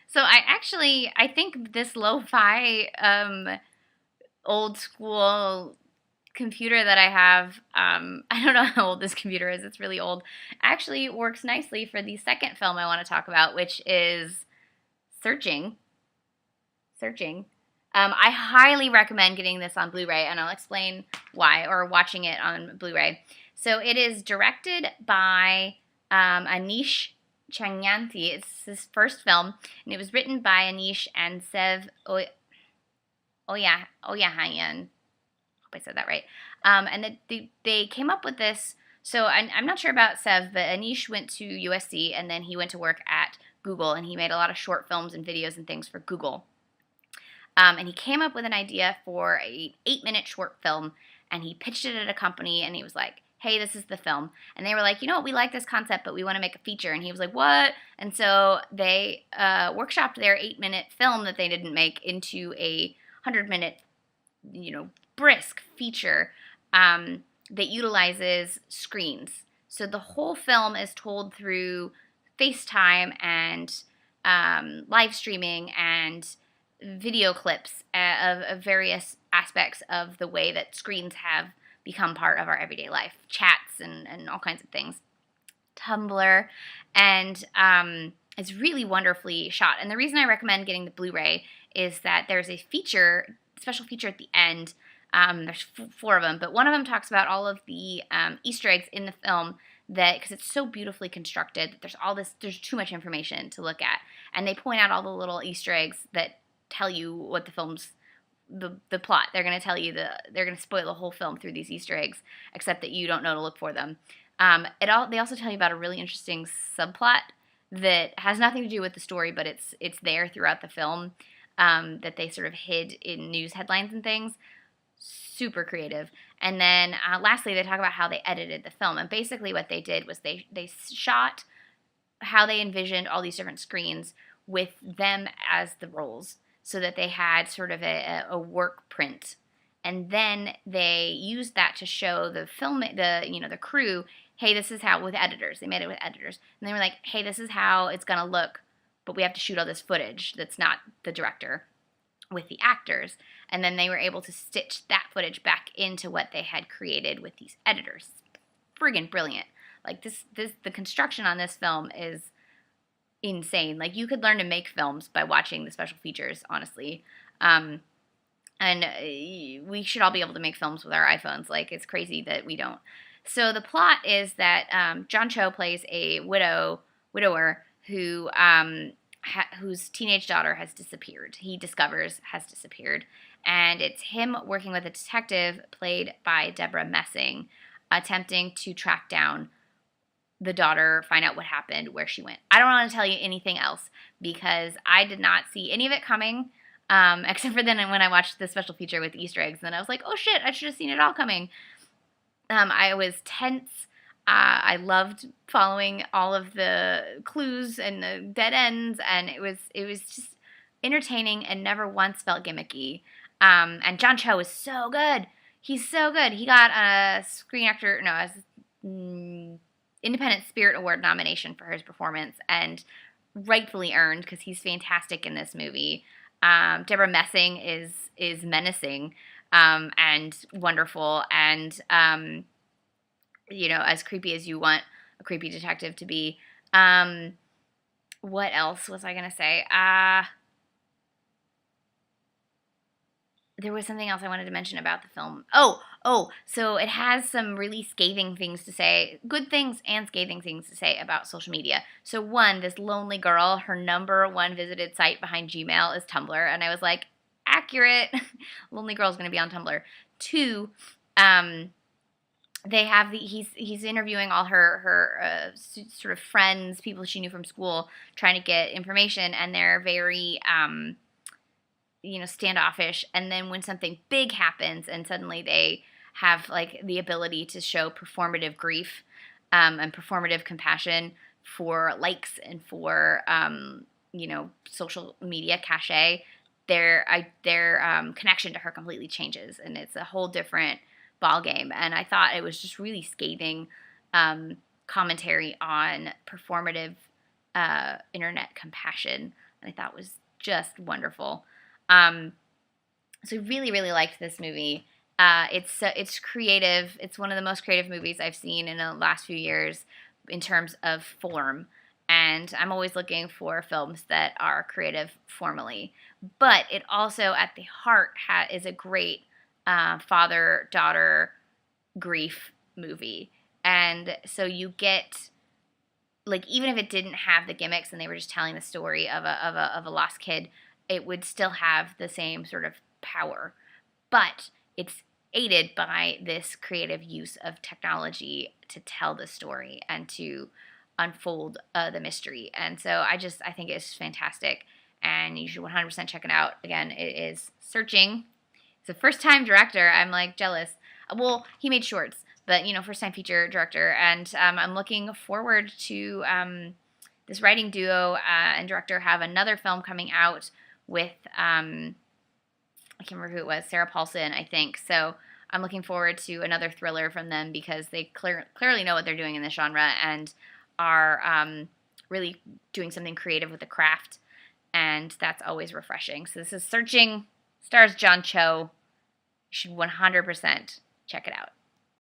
So I think this lo-fi old school computer that I have, I don't know how old this computer is, it's really old, actually works nicely for the second film I want to talk about, which is Searching. Searching. I highly recommend getting this on Blu-ray, and I'll explain why, or watching it on Blu-ray. So it is directed by Aneesh Chaganty. It's his first film, and it was written by Aneesh and Sev Oyahayan. Hope I said that right. And they came up with this. So I'm not sure about Sev, but Anish went to USC, and then he went to work at Google, and he made a lot of short films and videos and things for Google. And he came up with an idea for an 8-minute short film, and he pitched it at a company, and he was like, hey, this is the film. And they were like, you know what, we like this concept, but we want to make a feature. And he was like, what? And so they workshopped their 8-minute film that they didn't make into a 100-minute, brisk feature that utilizes screens. So the whole film is told through FaceTime and live streaming and video clips of various aspects of the way that screens have become part of our everyday life, chats and all kinds of things. Tumblr, and it's really wonderfully shot. And the reason I recommend getting the Blu-ray is that there's a special feature at the end. There's 4 of them, but one of them talks about all of the Easter eggs in the film, that because it's so beautifully constructed that there's too much information to look at, and they point out all the little Easter eggs that tell you what the film's the plot. They're going to tell you they're going to spoil the whole film through these Easter eggs, except that you don't know to look for them. They also tell you about a really interesting subplot that has nothing to do with the story, but it's there throughout the film, that they sort of hid in news headlines and things. Super creative. And then lastly, they talk about how they edited the film. And basically what they did was they shot how they envisioned all these different screens with them as the roles, so that they had sort of a work print. And then they used that to show the crew, hey, this is how, with editors. They made it with editors. And they were like, hey, this is how it's going to look, but we have to shoot all this footage that's not the director with the actors. And then they were able to stitch that footage back into what they had created with these editors. Friggin' brilliant. Like the construction on this film is insane. Like, you could learn to make films by watching the special features, honestly. And we should all be able to make films with our iPhones. Like, it's crazy that we don't. So the plot is that John Cho plays a widower who whose teenage daughter has disappeared. He discovers has disappeared. And it's him working with a detective played by Debra Messing, attempting to track down the daughter, find out what happened, where she went. I don't want to tell you anything else because I did not see any of it coming, except for then when I watched the special feature with the Easter eggs. And then I was like, oh shit, I should have seen it all coming. I was tense. I loved following all of the clues and the dead ends, and it was just entertaining and never once felt gimmicky. And John Cho is so good. He's so good. He got a Independent Spirit Award nomination for his performance, and rightfully earned because he's fantastic in this movie. Debra Messing is menacing and wonderful, and as creepy as you want a creepy detective to be. What else was I going to say? There was something else I wanted to mention about the film. So it has some really scathing things to say, good things and scathing things to say about social media. So one, this lonely girl, her number one visited site behind Gmail is Tumblr, and I was like, accurate. Lonely girl's going to be on Tumblr. Two, they have he's interviewing all her sort of friends, people she knew from school, trying to get information, and they're very standoffish. And then when something big happens, and suddenly they have like the ability to show performative grief and performative compassion for likes and for social media cachet, their connection to her completely changes, and it's a whole different ball game. And I thought it was just really scathing commentary on performative internet compassion, and I thought was just wonderful. So I really, really liked this movie. It's creative. It's one of the most creative movies I've seen in the last few years in terms of form. And I'm always looking for films that are creative formally. But it also, at the heart, is a great father-daughter grief movie. And so you get, like, even if it didn't have the gimmicks and they were just telling the story of a lost kid, it would still have the same sort of power. But it's aided by this creative use of technology to tell the story and to unfold the mystery. And so I think it's fantastic, and you should 100% check it out. Again, it is Searching. It's a first-time director. I'm like jealous. Well, he made shorts, but first-time feature director, and I'm looking forward to this writing duo and director have another film coming out with I can't remember who it was, Sarah Paulson, I think. So I'm looking forward to another thriller from them because they clearly know what they're doing in this genre and are really doing something creative with the craft, and that's always refreshing. So this is Searching, stars John Cho. You should 100% check it out.